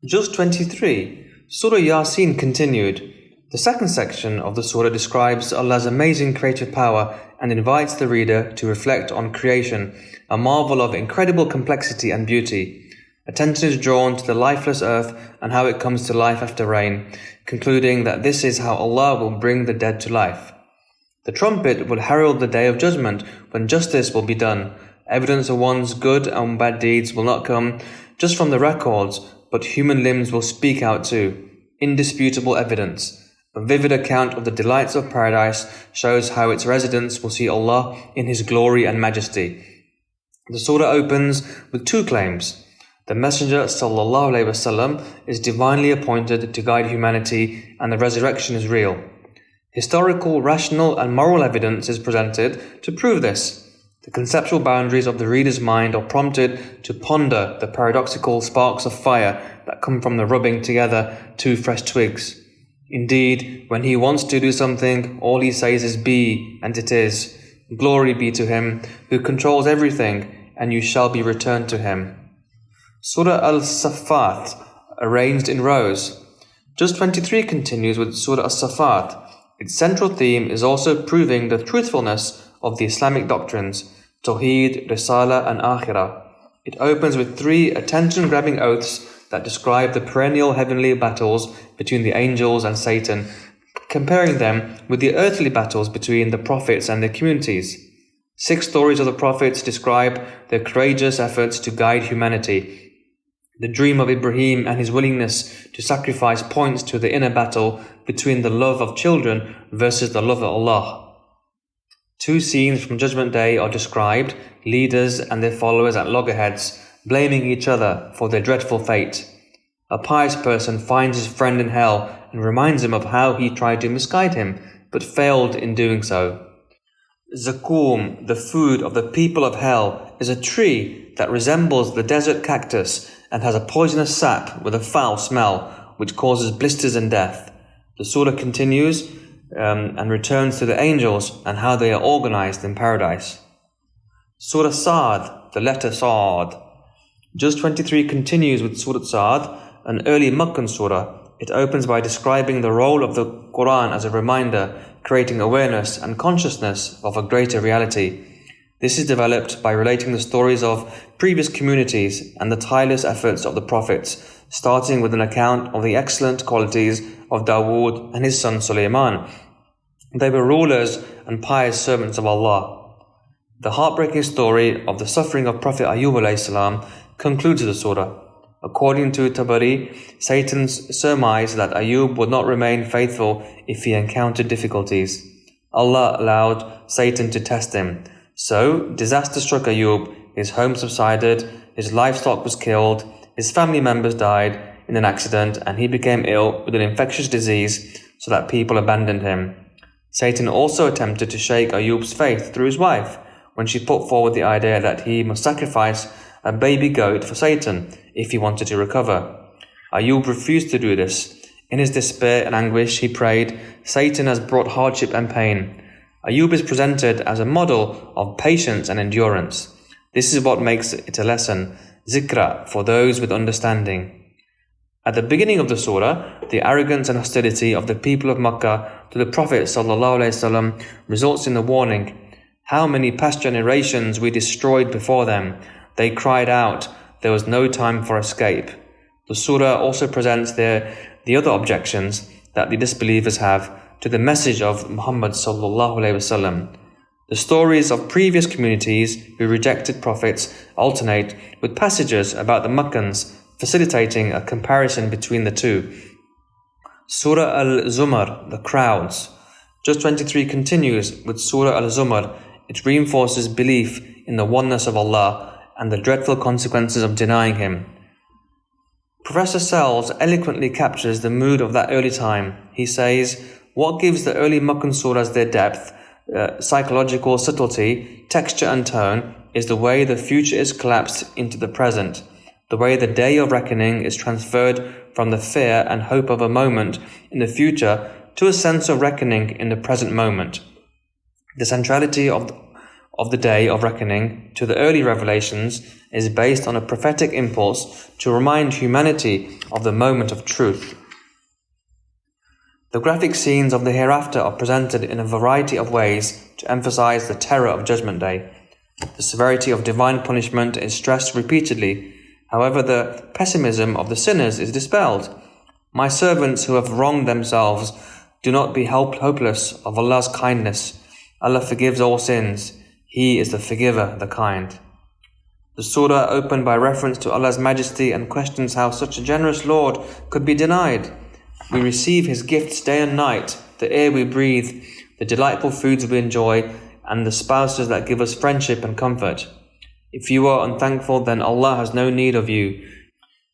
Just 23. Surah Yasin continued. The second section of the surah describes Allah's amazing creative power and invites the reader to reflect on creation, a marvel of incredible complexity and beauty. Attention is drawn to the lifeless earth and how it comes to life after rain, concluding that this is how Allah will bring the dead to life. The trumpet will herald the day of judgment when justice will be done. Evidence of one's good and bad deeds will not come just from the records, but human limbs will speak out too. Indisputable evidence. A vivid account of the delights of paradise shows how its residents will see Allah in His glory and majesty. The surah opens with two claims. The Messenger ﷺ is divinely appointed to guide humanity and the resurrection is real. Historical, rational and moral evidence is presented to prove this. The conceptual boundaries of the reader's mind are prompted to ponder the paradoxical sparks of fire that come from the rubbing together two fresh twigs. Indeed, when he wants to do something, all he says is be, and it is. Glory be to him who controls everything, and you shall be returned to him. Surah Al-Saffat, arranged in rows. Just 23 continues with Surah Al-Saffat. Its central theme is also proving the truthfulness of the Islamic doctrines, Tawheed, Risala and Akhirah. It opens with three attention-grabbing oaths that describe the perennial heavenly battles between the angels and Satan, comparing them with the earthly battles between the prophets and their communities. 6 stories of the prophets describe their courageous efforts to guide humanity. The dream of Ibrahim and his willingness to sacrifice points to the inner battle between the love of children versus the love of Allah. 2 scenes from Judgment Day are described, leaders and their followers at loggerheads, blaming each other for their dreadful fate. A pious person finds his friend in hell and reminds him of how he tried to misguide him, but failed in doing so. Zakum, the food of the people of hell, is a tree that resembles the desert cactus and has a poisonous sap with a foul smell, which causes blisters and death. The surah continues and returns to the angels and how they are organized in paradise. Surah Sa'd, the letter Sa'd. Just 23 continues with Surah Sa'd, an early Meccan surah. It opens by describing the role of the Quran as a reminder, creating awareness and consciousness of a greater reality. This is developed by relating the stories of previous communities and the tireless efforts of the prophets, starting with an account of the excellent qualities of Dawood and his son Sulaiman. They were rulers and pious servants of Allah. The heartbreaking story of the suffering of Prophet Ayyub alayhi salam concludes the surah. According to Tabari, Satan's surmise that Ayyub would not remain faithful if he encountered difficulties. Allah allowed Satan to test him. So, disaster struck Ayyub, his home subsided, his livestock was killed, his family members died in an accident, and he became ill with an infectious disease so that people abandoned him. Satan also attempted to shake Ayyub's faith through his wife when she put forward the idea that he must sacrifice a baby goat for Satan if he wanted to recover. Ayyub refused to do this. In his despair and anguish, he prayed, "Satan has brought hardship and pain." Ayyub is presented as a model of patience and endurance. This is what makes it a lesson, zikra, for those with understanding. At the beginning of the surah, the arrogance and hostility of the people of Makkah to the Prophet ﷺ results in the warning, "How many past generations we destroyed before them. They cried out, there was no time for escape." The surah also presents the other objections that the disbelievers have to the message of Muhammad ﷺ. The stories of previous communities who rejected prophets alternate with passages about the Meccans, facilitating a comparison between the two. Surah Al-Zumar, the crowds. Just 23 continues with Surah Al-Zumar. It reinforces belief in the oneness of Allah and the dreadful consequences of denying Him. Professor Sells eloquently captures the mood of that early time. He says, "What gives the early Meccan surahs their depth, psychological subtlety, texture and tone is the way the future is collapsed into the present, the way the day of reckoning is transferred from the fear and hope of a moment in the future to a sense of reckoning in the present moment. The centrality of the day of reckoning to the early revelations is based on a prophetic impulse to remind humanity of the moment of truth. The graphic scenes of the hereafter are presented in a variety of ways to emphasize the terror of Judgment Day. The severity of divine punishment is stressed repeatedly. However, the pessimism of the sinners is dispelled. My servants who have wronged themselves, do not be hopeless of Allah's kindness. Allah forgives all sins. He is the forgiver, the kind. The surah opened by reference to Allah's majesty and questions how such a generous Lord could be denied. We receive His gifts day and night, the air we breathe, the delightful foods we enjoy, and the spouses that give us friendship and comfort. If you are unthankful, then Allah has no need of you.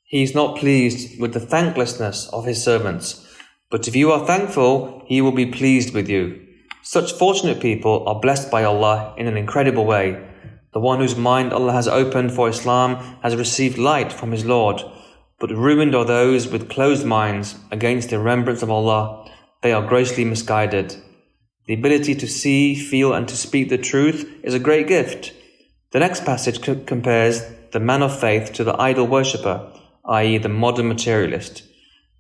He is not pleased with the thanklessness of His servants. But if you are thankful, He will be pleased with you. Such fortunate people are blessed by Allah in an incredible way. The one whose mind Allah has opened for Islam has received light from his Lord. But ruined are those with closed minds against the remembrance of Allah. They are grossly misguided. The ability to see, feel, and to speak the truth is a great gift. The next passage compares the man of faith to the idol worshipper, i.e. the modern materialist.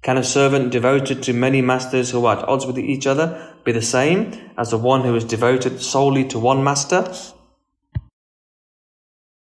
Can a servant devoted to many masters who are at odds with each other be the same as the one who is devoted solely to one master?